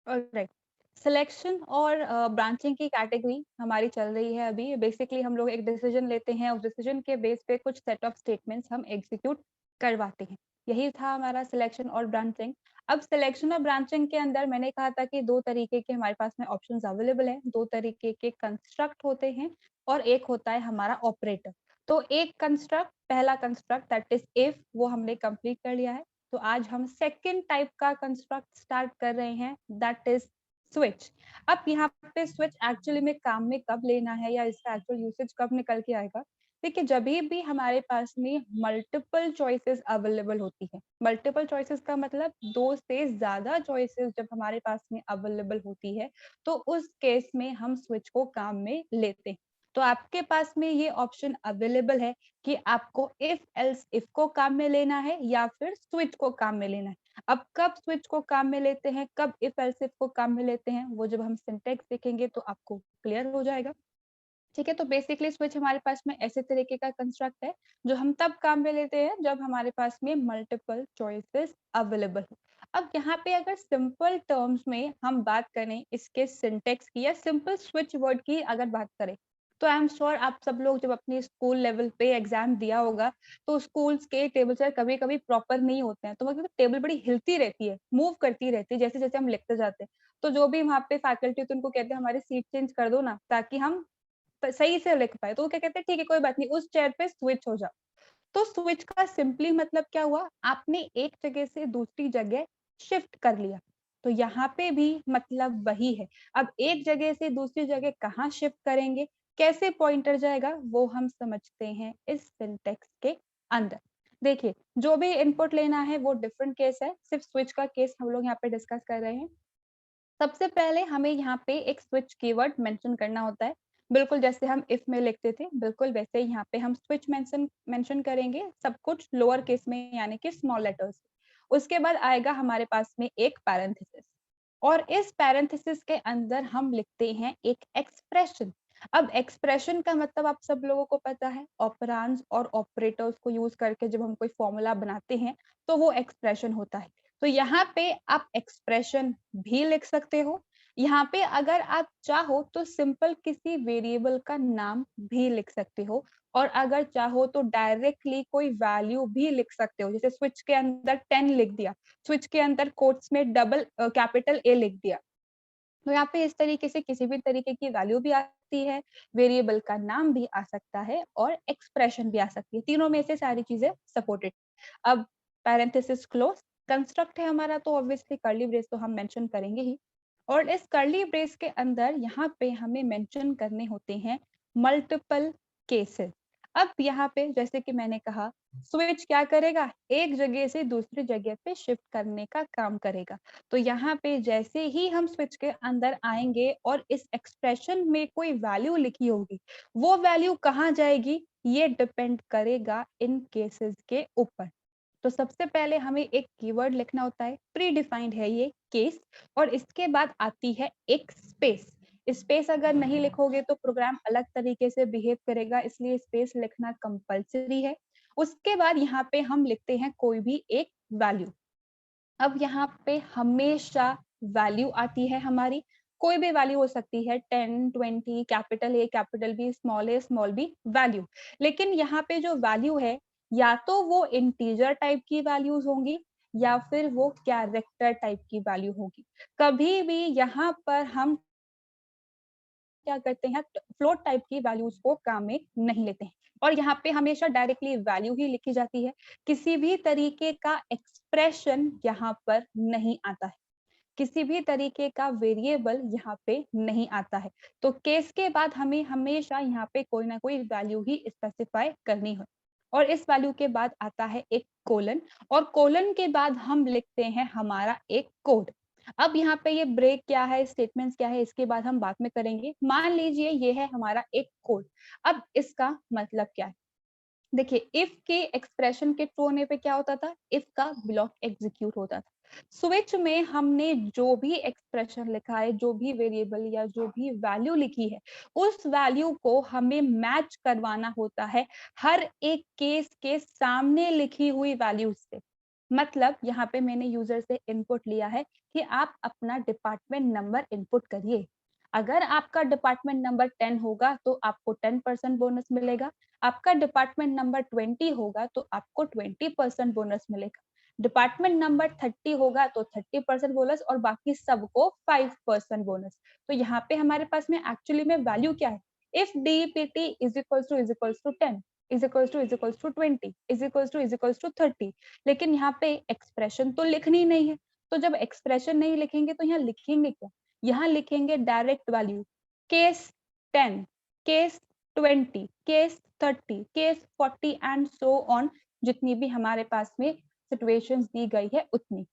Alright. Selection और branching की category हमारी चल रही है अभी। बेसिकली हम लोग एक डिसीजन लेते हैं, उस डिसीजन के बेस पे कुछ सेट ऑफ स्टेटमेंट्स हम एग्जीक्यूट करवाते हैं। यही था हमारा सिलेक्शन और ब्रांचिंग। अब सिलेक्शन और ब्रांचिंग के अंदर मैंने कहा था कि 2 तरीके के हमारे पास में ऑप्शंस अवेलेबल हैं, 2 तरीके के कंस्ट्रक्ट होते हैं और एक होता है हमारा ऑपरेटर। तो एक कंस्ट्रक्ट, पहला कंस्ट्रक्ट दैट इज़ इफ, वो हमने कंप्लीट कर लिया है। तो आज हम सेकंड टाइप का कंस्ट्रक्ट स्टार्ट कर रहे हैं, दैट इज स्विच। अब यहाँ पे स्विच एक्चुअली में काम में कब लेना है या इसका एक्चुअल यूसेज कब निकल के आएगा? देखिए, जभी भी हमारे पास में मल्टीपल चॉइसेस अवेलेबल होती है, मल्टीपल चॉइसेस का मतलब 2 से ज्यादा चॉइसेस जब हमारे पास में अवेलेबल होती है, तो उस केस में हम स्विच को काम में लेते हैं। तो आपके पास में ये ऑप्शन अवेलेबल है कि आपको इफ एल्स इफ को काम में लेना है या फिर स्विच को काम में लेना है। अब कब स्विच को काम में लेते हैं, कब इफ एल्स इफ को काम में लेते हैं, वो जब हम सिंटैक्स देखेंगे तो आपको क्लियर हो जाएगा। ठीक है, तो बेसिकली स्विच हमारे पास में ऐसे तरीके का कंस्ट्रक्ट है जो हम तब काम में लेते हैं जब हमारे पास में मल्टीपल चॉइसेस अवेलेबल हो। अब यहाँ पे अगर सिंपल टर्म्स में हम बात करें इसके सिंटेक्स की या सिंपल स्विच वर्ड की अगर बात करें, तो आई एम श्योर आप सब लोग जब अपनी स्कूल लेवल पे एग्जाम दिया होगा, तो स्कूल्स के टेबल चेयर कभी कभी प्रॉपर नहीं होते हैं, तो मतलब टेबल बड़ी हिलती रहती है, मूव करती रहती है जैसे जैसे हम लिखते जाते हैं। तो जो भी वहाँ पे फैकल्टी होती है उनको कहते हैं हमारी सीट चेंज कर दो ना, ताकि हम सही से लिख पाए। तो वो क्या कहते हैं, ठीक है कोई बात नहीं, उस चेयर पे स्विच हो जाओ। तो स्विच का सिंपली मतलब क्या हुआ, आपने एक जगह से दूसरी जगह शिफ्ट कर लिया। तो यहाँ पे भी मतलब वही है। अब एक जगह से दूसरी जगह कहाँ शिफ्ट करेंगे, कैसे पॉइंटर जाएगा, वो हम समझते हैं इस सिंटेक्स के अंदर। देखिए, जो भी इनपुट लेना है वो डिफरेंट केस है, सिर्फ स्विच का केस हम लोग यहाँ पे डिस्कस कर रहे हैं। सबसे पहले हमें यहाँ पे एक स्विच कीवर्ड मेंशन करना होता है। बिल्कुल जैसे हम इफ में लिखते थे, बिल्कुल वैसे ही यहाँ पे हम स्विच मेंशन मेंशन करेंगे, सब कुछ लोअर केस में यानी कि स्मॉल लेटर्स। उसके बाद आएगा हमारे पास में एक पैरेंथेसिस और इस पैरेंथेसिस के अंदर हम लिखते हैं एक एक्सप्रेशन। अब एक्सप्रेशन का मतलब आप सब लोगों को पता है, ऑपरेंड्स और ऑपरेटर्स को यूज करके जब हम कोई फॉर्मूला बनाते हैं तो वो एक्सप्रेशन होता है। तो यहाँ पे आप एक्सप्रेशन भी लिख सकते हो। यहाँ पे अगर आप चाहो तो सिंपल किसी वेरिएबल का नाम भी लिख सकते हो और अगर चाहो तो डायरेक्टली कोई वैल्यू भी लिख सकते हो, जैसे स्विच के अंदर 10 लिख दिया, स्विच के अंदर कोट्स में डबल कैपिटल ए लिख दिया। तो यहाँ पे इस तरीके से किसी भी तरीके की वैल्यू भी आती है, वेरिएबल का नाम भी आ सकता है और एक्सप्रेशन भी आ सकती है। तीनों में से सारी चीजें सपोर्टेड। अब पैरेंथेसिस क्लोज, कंस्ट्रक्ट है हमारा तो ऑब्वियसली कर्ली ब्रेस तो हम मेंशन करेंगे ही। और इस कर्ली ब्रेस के अंदर यहाँ पे हमें मेंशन करने होते हैं मल्टीपल केसेस। अब यहाँ पे जैसे कि मैंने कहा, स्विच क्या करेगा, एक जगह से दूसरी जगह पे शिफ्ट करने का काम करेगा। तो यहाँ पे जैसे ही हम स्विच के अंदर आएंगे और इस एक्सप्रेशन में कोई वैल्यू लिखी होगी, वो वैल्यू कहाँ जाएगी, ये डिपेंड करेगा इन केसेस के ऊपर। तो सबसे पहले हमें एक कीवर्ड लिखना होता है, प्री डिफाइंड है ये केस, और इसके बाद आती है एक स्पेस। स्पेस अगर नहीं लिखोगे तो प्रोग्राम अलग तरीके से बिहेव करेगा, इसलिए स्पेस लिखना कंपलसरी है। उसके बाद यहाँ पे हम लिखते हैं कोई भी एक वैल्यू। अब यहाँ पे हमेशा वैल्यू आती है हमारी, कोई भी वैल्यू हो सकती है, 10, 20, capital A, capital B, small A, small B, value. लेकिन यहाँ पे जो वैल्यू है, या तो वो इंटीजर टाइप की वैल्यूज होंगी या फिर वो कैरेक्टर टाइप की वैल्यू होगी। कभी भी यहाँ पर हम क्या करते हैं, फ्लोट टाइप की वैल्यूज को काम में नहीं लेते हैं और यहाँ पे हमेशा डायरेक्टली वैल्यू ही लिखी जाती है। किसी भी तरीके का एक्सप्रेशन यहाँ पर नहीं आता है, किसी भी तरीके का वेरिएबल यहाँ पे नहीं आता है। तो केस के बाद हमें हमेशा यहाँ पे कोई ना कोई वैल्यू ही स्पेसिफाई करनी है और इस वैल्यू के बाद आता है एक कोलन और कोलन के बाद हम लिखते हैं हमारा एक कोड। अब यहाँ पे ये ब्रेक क्या है, स्टेटमेंट्स क्या है, इसके बाद हम बाद में करेंगे। मान लीजिए ये है हमारा एक कोड। अब इसका मतलब क्या है, देखिए इफ के एक्सप्रेशन के ट्रू होने पे क्या होता था, इफ का ब्लॉक एग्जीक्यूट होता था। स्विच में हमने जो भी एक्सप्रेशन लिखा है, जो भी वेरिएबल या जो भी वैल्यू लिखी है, उस वैल्यू को हमें मैच करवाना होता है हर एक केस के सामने लिखी हुई वैल्यू से। मतलब यहाँ पे मैंने यूजर से इनपुट लिया है कि आप अपना डिपार्टमेंट नंबर इनपुट करिए। अगर आपका डिपार्टमेंट नंबर 10 होगा तो आपको 10% बोनस मिलेगा। आपका डिपार्टमेंट नंबर 20 होगा तो आपको 20% बोनस मिलेगा। डिपार्टमेंट नंबर 30 होगा तो 30% बोनस और बाकी सबको 5% बोनस। तो यहाँ पे हमारे पास में एक्चुअली में वैल्यू क्या है? If DPT is equals to 10 is equals to 20 is equals to 30, लेकिन यहाँ पे एक्सप्रेशन तो लिखनी नहीं है। तो जब एक्सप्रेशन नहीं लिखेंगे तो यहाँ लिखेंगे क्या? यहाँ लिखेंगे direct value, case 10, case 20, case 30, case 40 and so on, जितनी भी हमारे पास में सिचुएशंस दी गई है उतनी।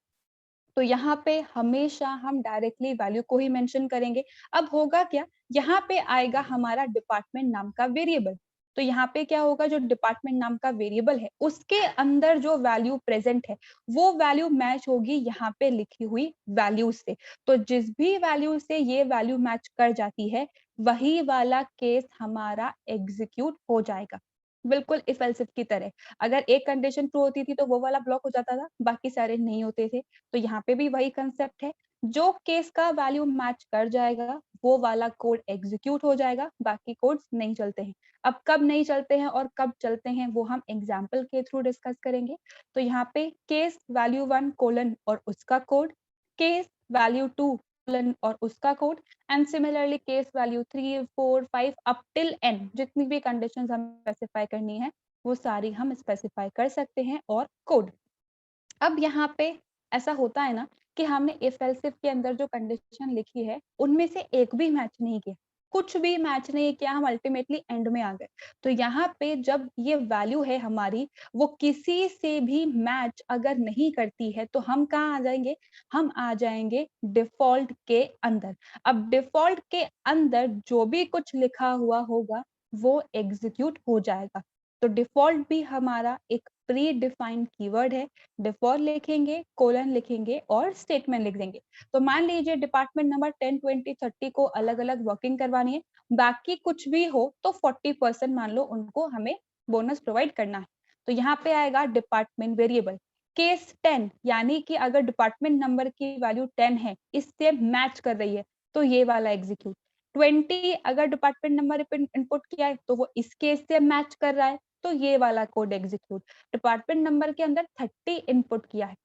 तो यहाँ पे हमेशा हम डायरेक्टली वैल्यू को ही मेंशन करेंगे। अब होगा क्या, यहाँ पे आएगा हमारा डिपार्टमेंट नाम का वेरिएबल। तो यहाँ पे क्या होगा, जो डिपार्टमेंट नाम का वेरिएबल है उसके अंदर जो वैल्यू प्रेजेंट है वो वैल्यू मैच होगी यहाँ पे लिखी हुई वैल्यू से। तो जिस भी वैल्यू से ये वैल्यू मैच कर जाती है वही वाला केस हमारा एग्जीक्यूट हो जाएगा, बिल्कुल इफ एल्स इफ की तरह। अगर एक कंडीशन ट्रू होती थी तो वो वाला ब्लॉक हो जाता था, बाकी सारे नहीं होते थे। तो यहाँ पे भी वही कंसेप्ट है, जो केस का वैल्यू मैच कर जाएगा वो वाला कोड एग्जीक्यूट हो जाएगा, बाकी कोड्स नहीं चलते हैं। अब कब नहीं चलते हैं और कब चलते हैं वो हम एग्जाम्पल के थ्रू डिस्कस करेंगे। तो यहाँ पे केस वैल्यू 1 कोलन और उसका कोड, केस वैल्यू 2 कोलन और उसका कोड, and similarly case value 3, 4, 5 up till N, जितनी भी कंडीशंस हम स्पेसिफाई करनी है वो सारी हम स्पेसिफाई कर सकते हैं और कोड। अब यहाँ पे ऐसा होता है ना कि हमने इफ एल्स इफ के अंदर जो कंडीशन लिखी है उनमें से एक भी मैच नहीं किया, कुछ भी मैच नहीं किया, हम अल्टीमेटली एंड में आ गए। तो यहाँ पे जब ये वैल्यू है हमारी वो किसी से भी मैच अगर नहीं करती है तो हम कहाँ आ जाएंगे, हम आ जाएंगे डिफॉल्ट के अंदर। अब डिफॉल्ट के अंदर जो भी कुछ लिखा हुआ होगा वो एग्जीक्यूट हो जाएगा। तो डिफॉल्ट भी हमारा एक प्री डिफाइंड कीवर्ड है। डिफॉल्ट लिखेंगे, कोलन लिखेंगे और स्टेटमेंट लिख देंगे। तो मान लीजिए डिपार्टमेंट नंबर 10, 20, 30 को अलग अलग वर्किंग करवानी है, बाकी कुछ भी हो तो 40% मान लो उनको हमें बोनस प्रोवाइड करना है। तो यहाँ पे आएगा डिपार्टमेंट वेरिएबल केस 10, यानी कि अगर डिपार्टमेंट नंबर की वैल्यू 10 है, इससे मैच कर रही है तो ये वाला एग्जीक्यूट। 20 अगर डिपार्टमेंट नंबर इनपुट किया है तो वो इस केस से मैच कर रहा है तो ये वाला कोड एग्जीक्यूट। डिपार्टमेंट नंबर के अंदर 30 इनपुट किया है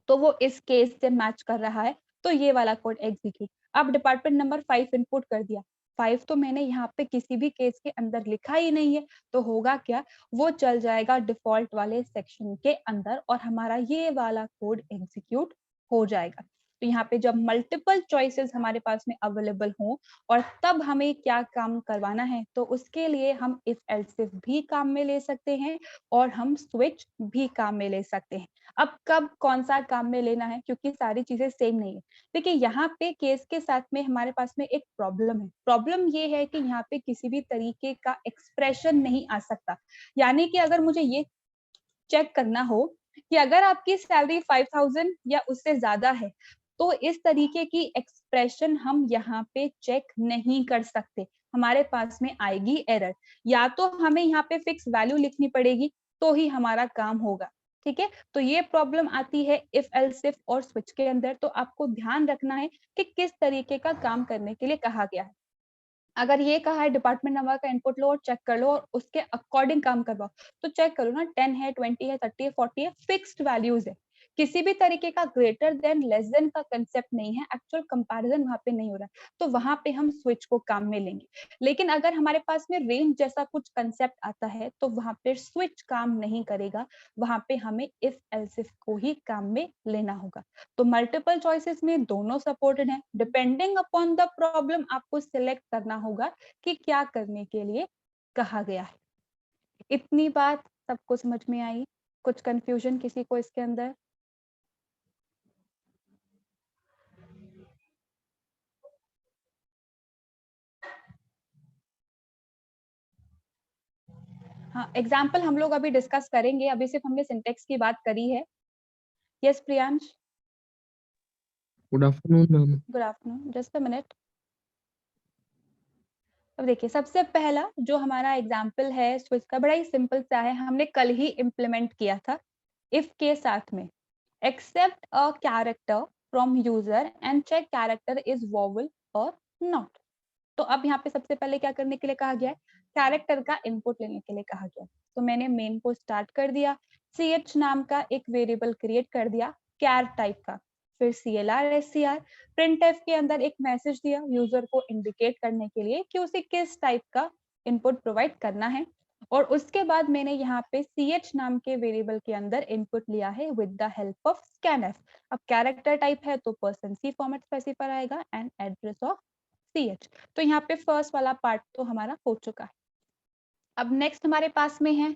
तो वो इस केस से मैच कर रहा है तो ये वाला कोड एग्जीक्यूट। अब डिपार्टमेंट नंबर 5 इनपुट कर दिया, 5 तो मैंने यहाँ पे किसी भी केस के अंदर लिखा ही नहीं है, तो होगा क्या, वो चल जाएगा डिफॉल्ट वाले सेक्शन के अंदर और हमारा ये वाला कोड एग्जीक्यूट हो जाएगा। तो यहाँ पे जब मल्टीपल चॉइसेस हमारे पास में अवेलेबल हों और तब हमें क्या काम करवाना है तो उसके लिए हम इफ एल्स इफ भी काम में ले सकते हैं और हम स्विच भी काम में ले सकते हैं। अब कब कौन सा काम में लेना है, क्योंकि सारी चीजें सेम नहीं है। देखिए यहाँ पे केस के साथ में हमारे पास में एक प्रॉब्लम है। प्रॉब्लम ये है कि यहाँ पे किसी भी तरीके का एक्सप्रेशन नहीं आ सकता। यानी कि अगर मुझे ये चेक करना हो कि अगर आपकी सैलरी 5000 या उससे ज्यादा है तो इस तरीके की एक्सप्रेशन हम यहाँ पे चेक नहीं कर सकते, हमारे पास में आएगी एरर। या तो हमें यहाँ पे फिक्स वैल्यू लिखनी पड़ेगी तो ही हमारा काम होगा। ठीक है, तो ये प्रॉब्लम आती है इफ एल्स इफ और स्विच के अंदर। तो आपको ध्यान रखना है कि किस तरीके का काम करने के लिए कहा गया है। अगर ये कहा है डिपार्टमेंट नंबर का इनपुट लो और चेक कर लो और उसके अकॉर्डिंग काम करवाओ, तो चेक करो ना, 10 है, 20 है, 30 है, 40 है, फिक्स्ड वैल्यूज है। किसी भी तरीके का ग्रेटर देन लेस देन का कंसेप्ट नहीं है, एक्चुअल कंपैरिजन वहां पे नहीं हो रहा है, तो वहां पे हम स्विच को काम में लेंगे। लेकिन अगर हमारे पास में रेंज जैसा कुछ कंसेप्ट आता है तो वहां पे स्विच काम नहीं करेगा, वहां पे हमें इफ एल्स इफ को ही काम में लेना होगा। तो मल्टीपल चॉइसेस में दोनों सपोर्टेड है, डिपेंडिंग अपॉन द प्रॉब्लम आपको सिलेक्ट करना होगा कि क्या करने के लिए कहा गया है। इतनी बात सबको समझ में आई? कुछ कंफ्यूजन किसी को इसके अंदर? हाँ, एग्जाम्पल हम लोग अभी डिस्कस करेंगे, अभी सिर्फ हमने सिंटेक्स की बात करी है। Yes Priyansh, good afternoon ma'am. Good afternoon, just a minute. अब देखिए सबसे पहला जो हमारा एग्जाम्पल है स्विच का, बड़ा ही सिंपल सा है, हमने कल ही इम्प्लीमेंट किया था इफ के साथ में। Accept a character from user and check character is vowel और नॉट। तो अब यहाँ पे सबसे पहले क्या करने के लिए कहा गया है, कैरेक्टर का इनपुट लेने के लिए कहा गया है। तो मैंने मेन को स्टार्ट कर दिया, ch नाम का एक वेरिएबल क्रिएट कर दिया कैर टाइप का, फिर clr scr printf के अंदर एक मैसेज दिया यूजर को इंडिकेट करने के लिए कि उसे किस टाइप का इनपुट प्रोवाइड करना है, और उसके बाद मैंने यहाँ पे ch नाम के वेरिएबल के अंदर इनपुट लिया है with the help of scanf। अब कैरेक्टर टाइप है तो %c फॉर्मेट स्पेसिफाई आएगा एंड एड्रेस ऑफ ch। तो यहाँ पे फर्स्ट वाला पार्ट तो हमारा हो चुका है। अब नेक्स्ट हमारे पास में है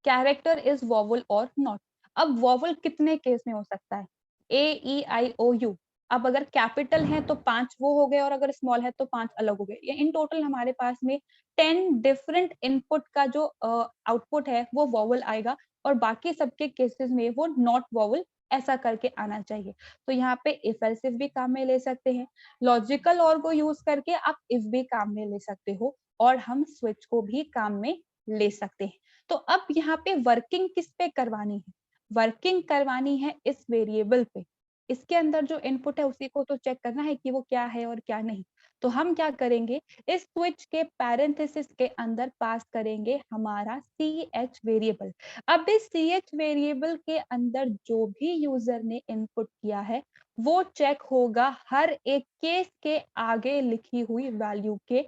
कैरेक्टर इज वोवल और नॉट। अब वोवल कितने केस में हो सकता है, A E I O U। अब अगर कैपिटल है तो 5 वो हो गए और अगर स्मॉल है तो 5 अलग हो गए। ये इन टोटल हमारे पास में 10 डिफरेंट इनपुट का जो आउटपुट है वो वोवल आएगा और बाकी सबके केसेस में वो नॉट वोवल ऐसा करके आना चाहिए। तो यहाँ पे इफ एल्स इफ भी काम में ले सकते हैं, लॉजिकल और को यूज करके आप इफ भी काम में ले सकते हो और हम स्विच को भी काम में ले सकते हैं। तो अब यहाँ पे वर्किंग किस पे करवानी है, वर्किंग करवानी है इस वेरिएबल पे। इसके अंदर जो इनपुट है उसी को तो चेक करना है कि वो क्या है और क्या नहीं। तो हम क्या करेंगे, इस स्विच के पैरेंथेसिस के अंदर पास करेंगे हमारा ch वेरिएबल। अब इस ch वेरिएबल के अंदर जो भी यूजर ने इनपुट किया है वो चेक होगा हर एक केस के आगे लिखी हुई वैल्यू के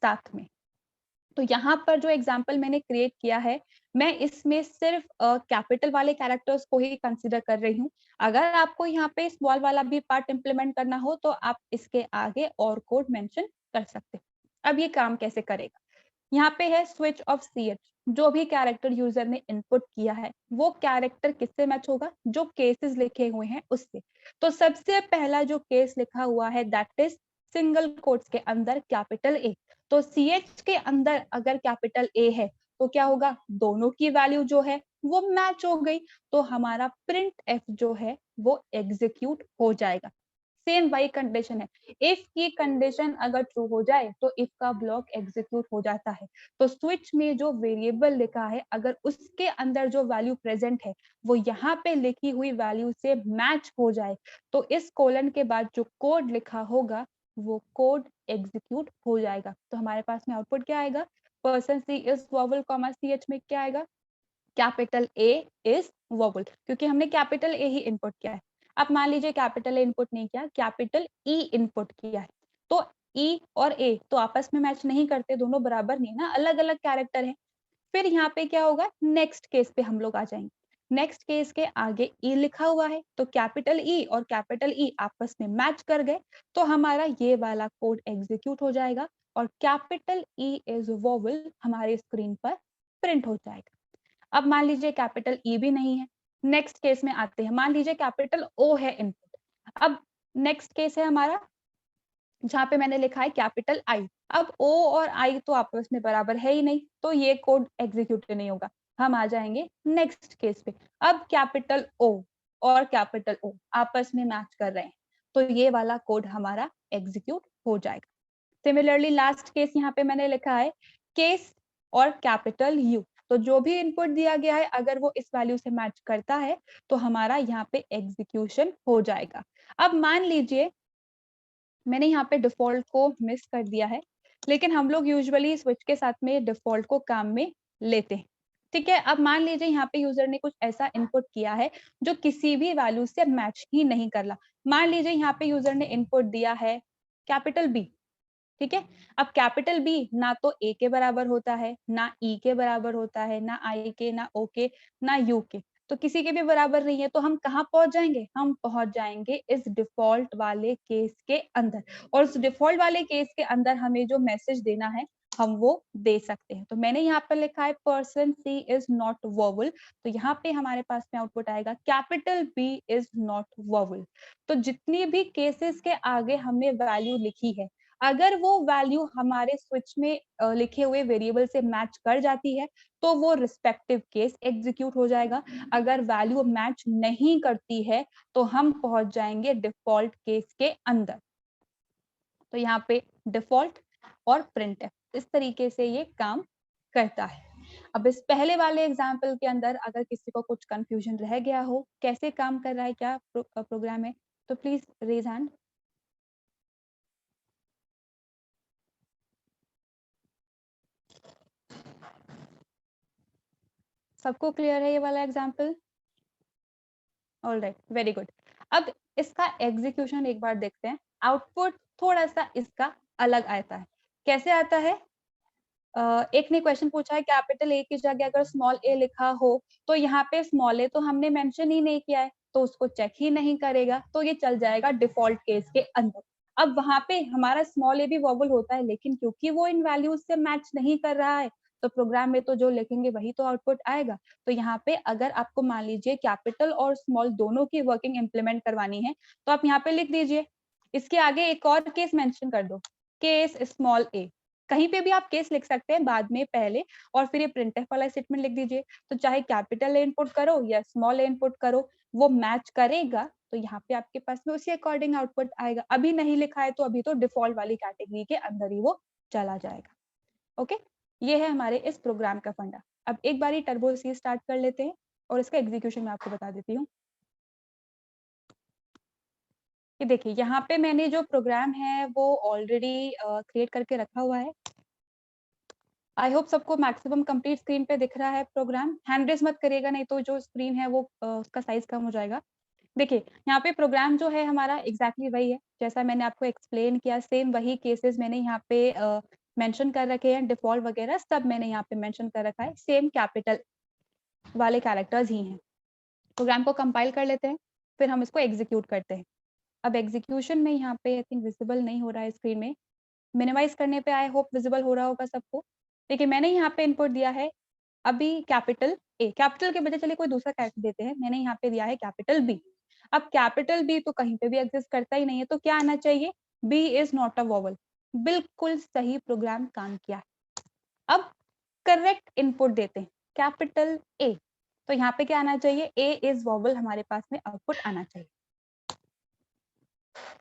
साथ में। तो यहाँ पर जो एग्जाम्पल मैंने क्रिएट किया है, मैं इसमें सिर्फ कैपिटल वाले कैरेक्टर्स को ही कंसिडर कर रही हूँ। अगर आपको यहाँ पे स्मॉल वाला भी पार्ट इम्प्लीमेंट करना हो तो आप इसके आगे और कोड मेंशन कर सकते हैं। अब ये काम कैसे करेगा, यहाँ पे है स्विच ऑफ ch। जो भी कैरेक्टर यूजर ने इनपुट किया है वो कैरेक्टर किससे मैच होगा, जो केसेस लिखे हुए हैं उससे। तो सबसे पहला जो केस लिखा हुआ है दैट इज सिंगल कोट्स के अंदर कैपिटल ए। तो ch के अंदर अगर कैपिटल ए है तो क्या होगा, दोनों की वैल्यू जो है वो मैच हो गई, तो हमारा प्रिंट एफ जो है वो एग्जीक्यूट हो जाएगा। सेम वही कंडीशन है, इफ की कंडीशन अगर ट्रू हो जाए तो इफ का ब्लॉक एग्जीक्यूट हो जाता है। तो स्विच में जो वेरिएबल लिखा है अगर उसके अंदर जो वैल्यू प्रेजेंट है वो यहाँ पे लिखी हुई वैल्यू से मैच हो जाए तो इस कोलन के बाद जो कोड लिखा होगा वो कोड एग्जीक्यूट हो जाएगा। तो हमारे पास में आउटपुट क्या आएगा, %c is vowel comma ch में क्या आएगा, कैपिटल ए इज वोवल, क्योंकि हमने कैपिटल ए ही इनपुट किया है। अब मान लीजिए कैपिटल ए इनपुट नहीं किया, कैपिटल ई इनपुट किया है, तो ई और ए तो आपस में मैच नहीं करते, दोनों बराबर नहीं है ना, अलग अलग कैरेक्टर है। फिर यहाँ पे क्या होगा, नेक्स्ट केस पे हम लोग आ जाएंगे। नेक्स्ट केस के आगे ई लिखा हुआ है तो कैपिटल ई और कैपिटल ई आपस में मैच कर गए तो हमारा ये वाला कोड एग्जीक्यूट हो जाएगा और कैपिटल ई इज वोवल हमारे स्क्रीन पर प्रिंट हो जाएगा। अब मान लीजिए कैपिटल ई भी नहीं है, नेक्स्ट केस में आते हैं, मान लीजिए कैपिटल ओ है इनपुट। अब नेक्स्ट केस है हमारा जहां पे मैंने लिखा है कैपिटल आई। अब ओ और आई तो आपस में बराबर है ही नहीं तो ये कोड एग्जीक्यूट नहीं होगा। हम आ जाएंगे नेक्स्ट केस पे, अब कैपिटल ओ और कैपिटल ओ आपस में मैच कर रहे हैं तो ये वाला कोड हमारा एग्जीक्यूट हो जाएगा। सिमिलरली लास्ट केस यहाँ पे मैंने लिखा है केस और कैपिटल यू। तो जो भी इनपुट दिया गया है अगर वो इस वैल्यू से मैच करता है तो हमारा यहाँ पे एग्जीक्यूशन हो जाएगा। अब मान लीजिए मैंने यहाँ पे डिफॉल्ट को मिस कर दिया है, लेकिन हम लोग यूजुअली स्विच के साथ में डिफॉल्ट को काम में लेते हैं। ठीक है, अब मान लीजिए यहाँ पे यूजर ने कुछ ऐसा इनपुट किया है जो किसी भी वैल्यू से मैच ही नहीं कर रहा। मान लीजिए यहाँ पे यूजर ने इनपुट दिया है कैपिटल बी। ठीक है, अब कैपिटल बी ना तो ए के बराबर होता है, ना ई के बराबर होता है, ना आई के, ना ओ के, ना यू के, तो किसी के भी बराबर नहीं है। तो हम कहाँ पहुंच जाएंगे, हम पहुंच जाएंगे इस डिफॉल्ट वाले केस के अंदर और उस डिफॉल्ट वाले केस के अंदर हमें जो मैसेज देना है हम वो दे सकते हैं। तो मैंने यहाँ पर लिखा है %c इज नॉट वोवल, तो यहाँ पे हमारे पास में आउटपुट आएगा capital B is not vowel. तो जितनी भी केसेस के आगे हमने वैल्यू लिखी है अगर वो वैल्यू हमारे स्विच में लिखे हुए वेरिएबल से मैच कर जाती है तो वो रिस्पेक्टिव केस एग्जीक्यूट हो जाएगा। अगर वैल्यू मैच नहीं करती है तो हम पहुंच जाएंगे डिफॉल्ट केस के अंदर। तो यहाँ पे डिफॉल्ट और प्रिंटफ इस तरीके से ये काम करता है। अब इस पहले वाले एग्जाम्पल के अंदर अगर किसी को कुछ कंफ्यूजन रह गया हो, कैसे काम कर रहा है, क्या प्रोग्राम है, तो प्लीज रेज हैंड। सबको क्लियर है ये वाला एग्जाम्पल? Alright, very good. अब इसका एग्जीक्यूशन एक बार देखते हैं। आउटपुट थोड़ा सा इसका अलग आता है। कैसे आता है? एक ने क्वेश्चन पूछा है कैपिटल ए की जगह अगर स्मॉल ए लिखा हो, तो यहाँ पे स्मॉल ए तो हमने मेंशन ही नहीं किया है, तो उसको चेक ही नहीं करेगा, तो ये चल जाएगा डिफॉल्ट केस के अंदर। अब वहां पे हमारा स्मॉल ए भी वॉवल होता है, लेकिन क्योंकि वो इन वैल्यूज से मैच नहीं कर रहा है, तो प्रोग्राम में तो जो लिखेंगे वही तो आउटपुट आएगा। तो यहाँ पे अगर आपको मान लीजिए कैपिटल और स्मॉल दोनों की वर्किंग इंप्लीमेंट करवानी है, तो आप यहाँ पे लिख दीजिए। इसके आगे एक और केस मेंशन कर दो, केस स्मॉल ए। कहीं पे भी आप केस लिख सकते हैं बाद में पहले, और फिर ये प्रिंटफ वाला स्टेटमेंट लिख दीजिए। तो चाहे कैपिटल ए इनपुट करो या स्मॉल ए इनपुट करो, वो मैच करेगा, तो यहाँ पे आपके पास में उसी अकॉर्डिंग आउटपुट आएगा। अभी नहीं लिखा है तो अभी तो डिफॉल्ट वाली कैटेगरी के अंदर ही वो चला जाएगा। ओके, ये है हमारे इस प्रोग्राम का फंडा। अब एक बारी टर्बो सी स्टार्ट कर लेते हैं और इसका एग्जीक्यूशन मैं आपको बता देती हूँ। ये देखिए, यहाँ पे मैंने जो प्रोग्राम है वो ऑलरेडी क्रिएट करके रखा हुआ है। आई होप सबको मैक्सिमम कंप्लीट स्क्रीन पे दिख रहा है प्रोग्राम। हैंड रेस मत करिएगा, नहीं तो जो स्क्रीन है वो उसका साइज कम हो जाएगा। देखिए, यहाँ पे प्रोग्राम जो है हमारा एग्जैक्टली वही है जैसा मैंने आपको एक्सप्लेन किया। सेम वही केसेस मैंने यहाँ पे मेंशन कर रखे हैं, डिफॉल्ट वगैरह सब मैंने यहाँ पे मेंशन कर रखा है। सेम कैपिटल वाले कैरेक्टर्स ही हैं। प्रोग्राम को कंपाइल कर लेते हैं, फिर हम इसको एग्जीक्यूट करते हैं। अब एग्जीक्यूशन में यहाँ पे आई थिंक विजिबल नहीं हो रहा है स्क्रीन में, मिनिमाइज करने पे आई होप विजिबल हो रहा होगा सबको। देखिए, मैंने यहाँ पे इनपुट दिया है अभी कैपिटल ए, कैपिटल के बजाय चलिए कोई दूसरा कैरेक्टर देते हैं। मैंने यहाँ पे दिया है कैपिटल बी। अब कैपिटल बी तो कहीं पे भी एग्जिस्ट करता ही नहीं है, तो क्या आना चाहिए? B is not a vowel. बिल्कुल सही प्रोग्राम काम किया है। अब करेक्ट इनपुट देते हैं कैपिटल ए, तो यहाँ पे क्या आना चाहिए? ए इज वॉवल हमारे पास में आउटपुट आना चाहिए।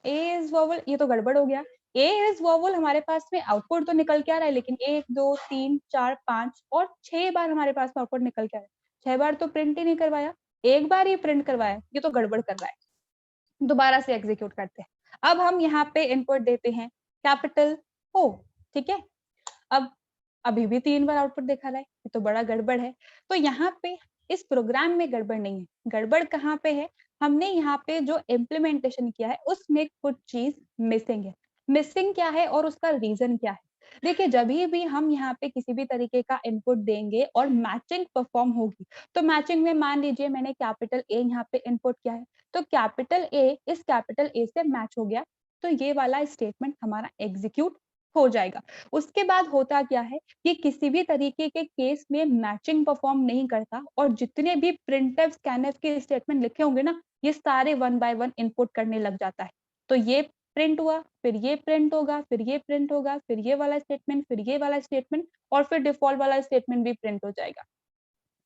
ए इज वॉवल, ये तो गड़बड़ हो गया। ए इज वॉवल हमारे पास में आउटपुट तो निकल के आ रहा है, लेकिन 1 2 3 4 5 और 6 बार हमारे पास में आउटपुट निकल के आ रहा है। 6 बार तो प्रिंट ही नहीं करवाया, एक बार ही प्रिंट करवाया, ये तो गड़बड़ कर रहा है। दोबारा से एग्जीक्यूट करते हैं। अब हम यहाँ पे इनपुट देते हैं कैपिटल ओ, ठीक है। अब अभी भी 3 बार आउटपुट दिखा रहा है, ये तो बड़ा गड़बड़ है। तो यहाँ पे इस प्रोग्राम में गड़बड़ नहीं है। गड़बड़ कहाँ पे है? हमने यहाँ पे जो इम्प्लीमेंटेशन किया है उसमें कुछ चीज मिसिंग है। मिसिंग क्या है और उसका रीजन क्या है? देखिए, जब भी हम यहाँ पे किसी भी तरीके का इनपुट देंगे और मैचिंग परफॉर्म होगी, तो मैचिंग में मान लीजिए मैंने कैपिटल ए यहाँ पे इनपुट किया है, तो कैपिटल ए इस कैपिटल ए से मैच हो गया, तो ये वाला स्टेटमेंट हमारा एग्जीक्यूट हो जाएगा। उसके बाद होता क्या है कि किसी भी तरीके के केस में मैचिंग परफॉर्म नहीं करता, और जितने भी प्रिंटफ स्कैनफ के स्टेटमेंट लिखे होंगे ना, ये सारे वन बाय वन इनपुट करने लग जाता है। तो ये प्रिंट हुआ, फिर ये प्रिंट होगा, फिर ये प्रिंट होगा, फिर ये वाला स्टेटमेंट, फिर ये वाला स्टेटमेंट, और फिर डिफॉल्ट वाला स्टेटमेंट भी प्रिंट हो जाएगा।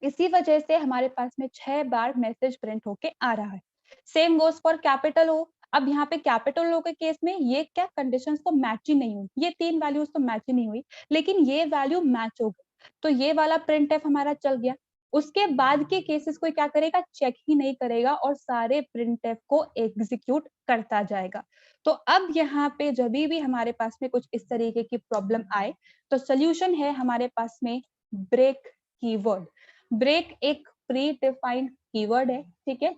इसी वजह से हमारे पास में 6 बार मैसेज प्रिंट होके आ रहा है। सेम गोज फॉर कैपिटल ओ। अब यहाँ पे कैपिटल ओ के केस में ये क्या कंडीशंस तो मैच ही नहीं हुई, ये 3 वैल्यूज तो मैच ही नहीं हुई, लेकिन ये वैल्यू मैच हो गई, तो ये वाला प्रिंट एफ हमारा चल गया। उसके बाद के केसेस को क्या करेगा? चेक ही नहीं करेगा और सारे प्रिंट एफ को एग्जीक्यूट करता जाएगा। तो अब यहाँ पे जब भी हमारे पास में कुछ इस तरीके की प्रॉब्लम आए, तो सोल्यूशन है हमारे पास में ब्रेक कीवर्ड। ब्रेक एक प्री डिफाइंड कीवर्ड है, ठीक है,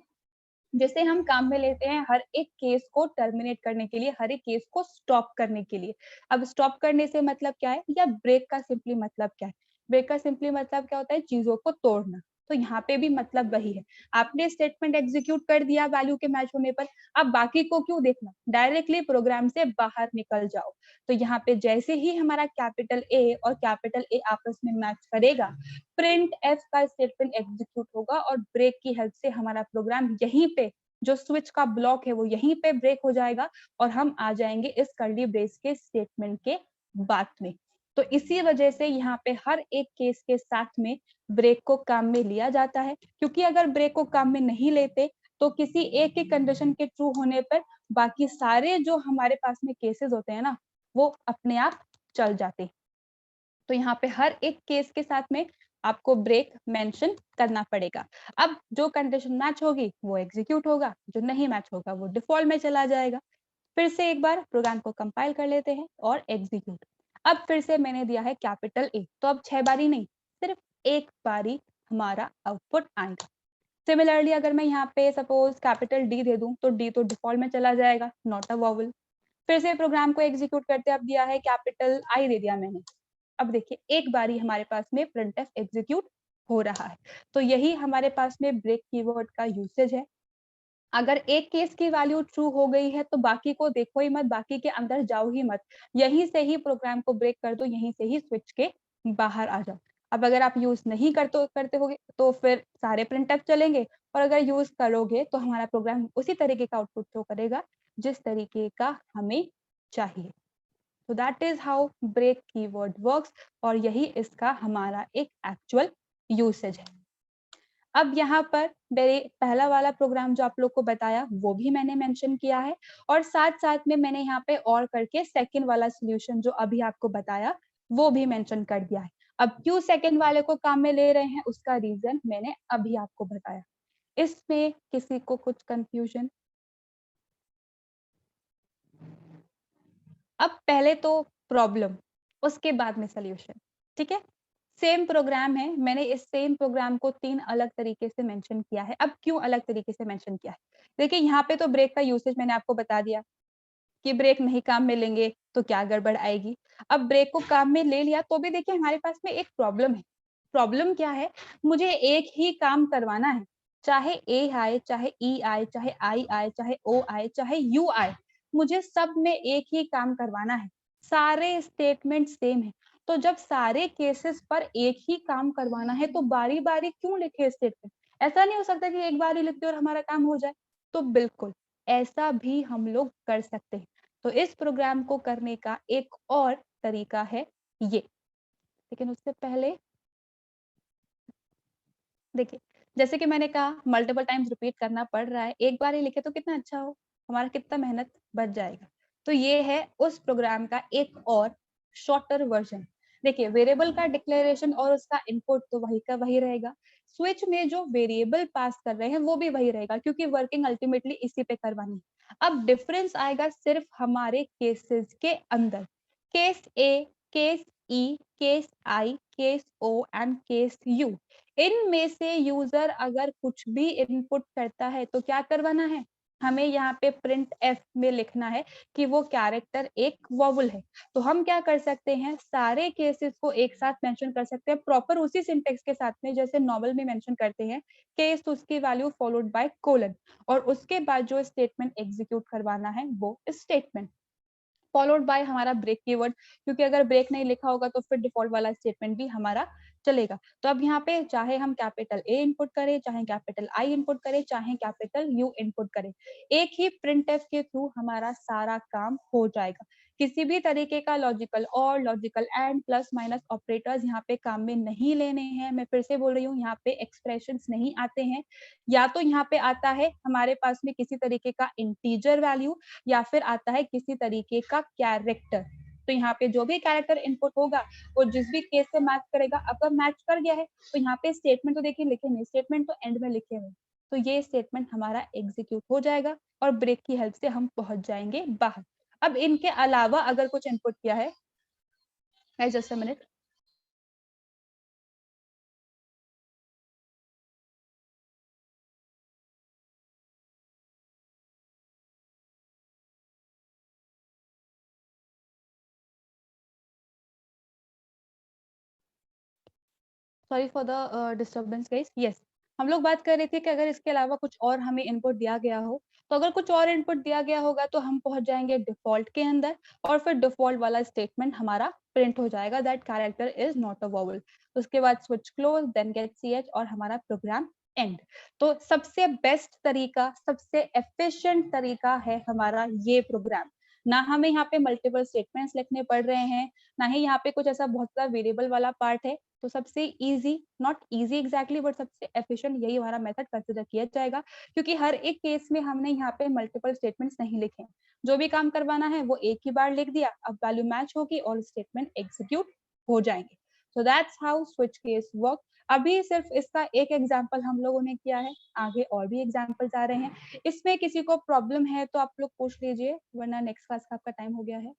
जिसे हम काम में लेते हैं हर एक केस को टर्मिनेट करने के लिए, हर एक केस को स्टॉप करने के लिए। अब स्टॉप करने से मतलब क्या है, या ब्रेक का सिंपली मतलब क्या है? ब्रेक का सिंपली मतलब क्या होता है? चीजों को तोड़ना। तो यहाँ पे भी मतलब वही है। आपने स्टेटमेंट एग्जीक्यूट कर दिया वैल्यू के मैच होने पर, अब बाकी को क्यों देखना, डायरेक्टली प्रोग्राम से बाहर निकल जाओ। तो यहाँ पे जैसे ही हमारा कैपिटल ए और कैपिटल ए आपस में मैच करेगा, प्रिंट एफ का स्टेटमेंट एग्जीक्यूट होगा, और ब्रेक की हेल्प से हमारा प्रोग्राम यहीं पे जो स्विच का ब्लॉक है वो यहीं पे ब्रेक हो जाएगा, और हम आ जाएंगे इस कर्ली ब्रेस के स्टेटमेंट के बाद में। तो इसी वजह से यहाँ पे हर एक केस के साथ में ब्रेक को काम में लिया जाता है, क्योंकि अगर ब्रेक को काम में नहीं लेते तो किसी एक के कंडीशन के ट्रू होने पर बाकी सारे जो हमारे पास में केसेस होते हैं ना, वो अपने आप चल जाते। तो यहाँ पे हर एक केस के साथ में आपको ब्रेक मेंशन करना पड़ेगा। अब जो कंडीशन मैच होगी वो एग्जीक्यूट होगा, जो नहीं मैच होगा वो डिफ़ॉल्ट में चला जाएगा। फिर से एक बार प्रोग्राम को कंपाइल कर लेते हैं और एग्जीक्यूट। अब फिर से मैंने दिया है कैपिटल ए, तो अब 6 बारी नहीं, सिर्फ 1 बारी हमारा आउटपुट आएगा। सिमिलरली अगर मैं यहाँ पे सपोज़ कैपिटल डी दे दूँ, तो डी तो डिफ़ॉल्ट में चला जाएगा, नॉट अ वोवेल। फिर से प्रोग्राम को एग्जीक्यूट करते, अब दिया है कैपिटल आई दे दिया मैंने। अब देखिए एक बारी हमारे पास में प्रिंटफ एग्जीक्यूट हो रहा है। तो यही हमारे पास में ब्रेक कीवर्ड का यूसेज है। अगर एक केस की वैल्यू ट्रू हो गई है तो बाकी को देखो ही मत, बाकी के अंदर जाओ ही मत। यहीं से ही प्रोग्राम को ब्रेक कर दो, यहीं से ही स्विच के बाहर आ जाओ। अब अगर आप यूज़ नहीं करते होगे तो फिर सारे प्रिंटफ चलेंगे, और अगर यूज़ करोगे तो हमारा प्रोग्राम उसी तरीके का आउटपुट शो करेगा जिस तरीके का हमें चाहिए। तो that is how break keyword works, और यही इसका हमारा एक एक्चुअल यूसेज है। अब यहाँ पर मेरे पहला वाला प्रोग्राम जो आप लोग को बताया वो भी मैंने मेंशन किया है, और साथ-साथ में मैंने यहाँ पे और करके सेकंड वाला सॉल्यूशन जो अभी आपको बताया वो भी मेंशन कर दिया है। अब क्यों सेकंड वाले को काम में ले रहे हैं उसका रीज़न मैंने अभी आपको बताया। इसमें किसी को कुछ कन्फ्यूजन? अब पहले तो प्रॉब्लम, उसके बाद में सॉल्यूशन, ठीक है? सेम प्रोग्राम है, मैंने इस सेम प्रोग्राम को 3 अलग तरीके से मेंशन किया है। अब क्यों अलग तरीके से मेंशन किया है? देखिए यहाँ पे तो ब्रेक का यूसेज मैंने आपको बता दिया कि ब्रेक नहीं काम में लेंगे तो क्या गड़बड़ आएगी। अब ब्रेक को काम में ले लिया तो भी देखिए हमारे पास में एक प्रॉब्लम है। प्रॉब्लम क्या है? मुझे एक ही काम करवाना है, चाहे ए आए, चाहे ई आए, चाहे आई आए, चाहे ओ आए, चाहे यू आए, मुझे सब में एक ही काम करवाना है। सारे स्टेटमेंट सेम है, तो जब सारे केसेस पर एक ही काम करवाना है तो बारी-बारी क्यों लिखे स्टेटमेंट? ऐसा नहीं हो सकता कि एक बार ही लिख दो और हमारा काम हो जाए। तो बिल्कुल, ऐसा भी हम लोग कर सकते हैं। तो इस प्रोग्राम को करने का एक और तरीका है ये। लेकिन उससे पहले देखिए, जैसे कि मैंने कहा मल्टीपल टाइम्स रिपीट करना पड़ रहा है, एक बार ही लिखे तो कितना अच्छा हो, हमारा कितना मेहनत बच जाएगा। तो ये है उस प्रोग्राम का एक और शॉर्टर वर्ज़न। देखिए वेरिएबल का डिक्लेरेशन और उसका इनपुट तो वही का वही रहेगा। स्विच में जो वेरिएबल पास कर रहे हैं वो भी वही रहेगा, क्योंकि वर्किंग अल्टीमेटली इसी पे करवानी है। अब डिफरेंस आएगा सिर्फ हमारे केसेस के अंदर। Case A, case E, case I, case O and case U. इनमें से यूजर अगर कुछ भी इनपुट करता है तो क्या करवाना है? हमें यहाँ पे प्रिंट एफ में लिखना है कि वो कैरेक्टर एक वोवेल है। तो हम क्या कर सकते हैं, सारे केसेस को एक साथ मेंशन कर सकते हैं प्रॉपर उसी सिंटेक्स के साथ में जैसे नॉवल में मेंशन करते हैं। केस तो उसकी वैल्यू फॉलोड बाय कोलन, और उसके बाद जो स्टेटमेंट एग्जीक्यूट करवाना है वो स्टेटमेंट फॉलोड बाय हमारा ब्रेक कीवर्ड, क्योंकि अगर ब्रेक नहीं लिखा होगा तो फिर डिफॉल्ट वाला स्टेटमेंट भी हमारा चलेगा। तो अब यहाँ पे चाहे हम कैपिटल ए इनपुट करें, चाहे कैपिटल आई इनपुट करें, चाहे कैपिटल यू इनपुट करें, एक ही प्रिंटफ के थ्रू हमारा सारा काम हो जाएगा। किसी भी तरीके का लॉजिकल और logical and plus minus operators यहाँ पे काम में नहीं लेने हैं। मैं फिर से बोल रही हूँ, यहाँ पे एक्सप्रेशंस नहीं आते हैं। या तो यहाँ पे आता है हमारे पास में किसी तरीके का इंटीजर वैल्यू, या फिर आता है किसी तरीके का कैरेक्टर। तो यहाँ पे जो भी कैरेक्टर इनपुट होगा वो जिस भी केस से मैच करेगा, अगर मैच कर गया है तो यहाँ पे स्टेटमेंट तो देखिए लिखे नहीं, स्टेटमेंट तो एंड में लिखे हुए, तो ये स्टेटमेंट हमारा एग्जीक्यूट हो जाएगा और ब्रेक की हेल्प से हम पहुंच जाएंगे बाहर। अब इनके अलावा अगर कुछ इनपुट किया है, just a minute, sorry for the disturbance guys. Yes, हम लोग बात कर रहे थे कि अगर इसके अलावा कुछ और हमें इनपुट दिया गया हो, तो अगर कुछ और इनपुट दिया गया होगा तो हम पहुंच जाएंगे डिफॉल्ट के अंदर, और फिर डिफॉल्ट वाला स्टेटमेंट हमारा प्रिंट हो जाएगा, that character is not a vowel. उसके बाद switch close, then get ch और हमारा प्रोग्राम एंड। तो सबसे बेस्ट तरीका, सबसे एफिशिएंट तरीका है हमारा ये प्रोग्राम। ना हमें यहाँ पे मल्टीपल स्टेटमेंट्स लिखने पड़ रहे हैं, ना ही यहाँ पे कुछ ऐसा बहुत सा वेरिएबल वाला पार्ट है। तो सबसे easy, not easy exactly but सबसे एफिशिएंट यही हमारा मेथड कंसिडर किया जाएगा, क्योंकि हर एक केस में हमने यहाँ पे मल्टीपल स्टेटमेंट्स नहीं लिखे हैं। जो भी काम करवाना है वो एक ही बार लिख दिया, अब वैल्यू मैच होगी और स्टेटमेंट एग्जीक्यूट हो जाएँगे। So that's how switch case work. अभी सिर्फ इसका एक एग्जांपल हम लोगों ने किया है, आगे और भी एग्जांपल्स आ रहे हैं। इसमें किसी को प्रॉब्लम है तो आप लोग पूछ लीजिए, वरना नेक्स्ट क्लास का आपका टाइम हो गया है।